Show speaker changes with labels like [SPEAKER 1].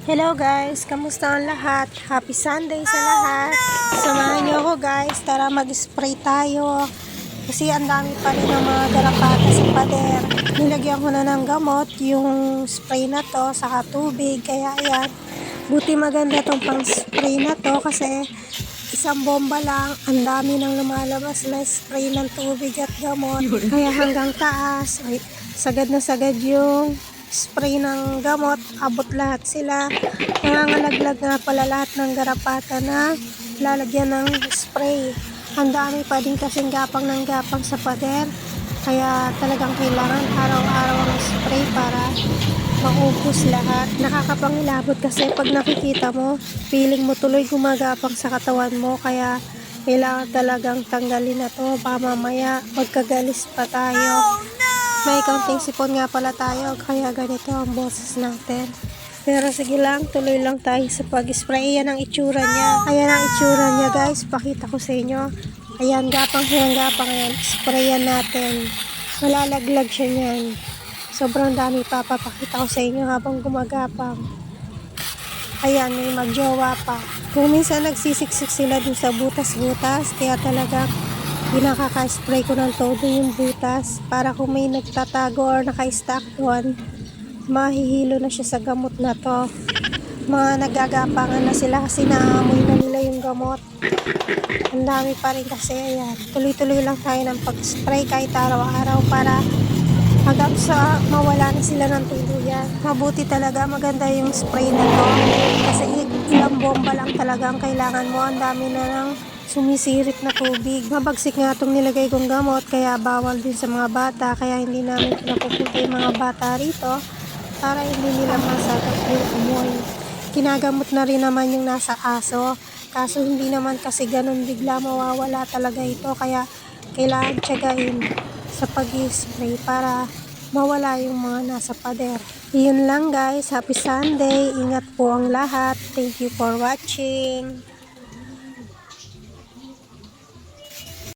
[SPEAKER 1] Hello guys, kamusta ang lahat? Happy Sunday sa lahat. Samahan niyo ako guys, tara mag-spray tayo. Kasi ang dami pa rin ng mga garapata sa pader. Nilagyan ko na ng gamot yung spray na to, saka tubig. Kaya ayan, buti maganda tong pang spray na to kasi isang bomba lang, ang dami nang lumalabas na spray ng tubig at gamot. Kaya hanggang taas, ay, sagad na sagad yung spray ng gamot, abot lahat sila. Nangangalaglag nga pala lahat ng garapata na lalagyan ng spray. Ang dami pa din kasing gapang ng gapang sa pader. Kaya talagang kailangan araw-araw ang spray para maubos lahat. Nakakapangilabot kasi pag nakikita mo, feeling mo tuloy gumagapang sa katawan mo. Kaya kailangan talagang tanggalin na to. Mamaya magkagalis pa tayo. May kaunting sipon nga pala tayo, kaya ganito ang boses natin. Pero sige lang, tuloy lang tayo sa pag-spray. Ayan ang itsura niya. Ayan ang itsura niya guys, pakita ko sa inyo. Ayan, gapang siya, gapang yan. Sprayan natin. Malalaglag siya niyan. Sobrang dami pa, papakita ko sa inyo habang gumagapang. Ayan, may magjowa pa. Kung minsan nagsisiksik sila dun sa butas-butas, kaya talaga pinakaka-spray ko ng todo yung butas para kung may nagtatago or naka-stack doon, mahihilo na siya sa gamot na to. Mga nagagapangan na sila kasi naamoy na nila yung gamot. Ang dami pa rin kasi. Ayan, tuloy-tuloy lang tayo ng pag-spray kahit araw-araw para hanggang sa mawala na sila ng tuluyan. Mabuti talaga, maganda yung spray na to kasi ilang bomba lang talaga ang kailangan mo. Ang dami na ng sumisirit na tubig. Mabagsik nga itong nilagay kong gamot kaya bawal din sa mga bata, kaya hindi namin pinapupunta yung mga bata rito para hindi nila masagap yung amoy. Kinagamot na rin naman yung nasa aso, kaso hindi naman kasi ganun bigla mawawala talaga ito, kaya kailangan tiyagain sa pag-spray para mawala yung mga nasa pader. Yun lang guys, happy Sunday, ingat po ang lahat, thank you for watching.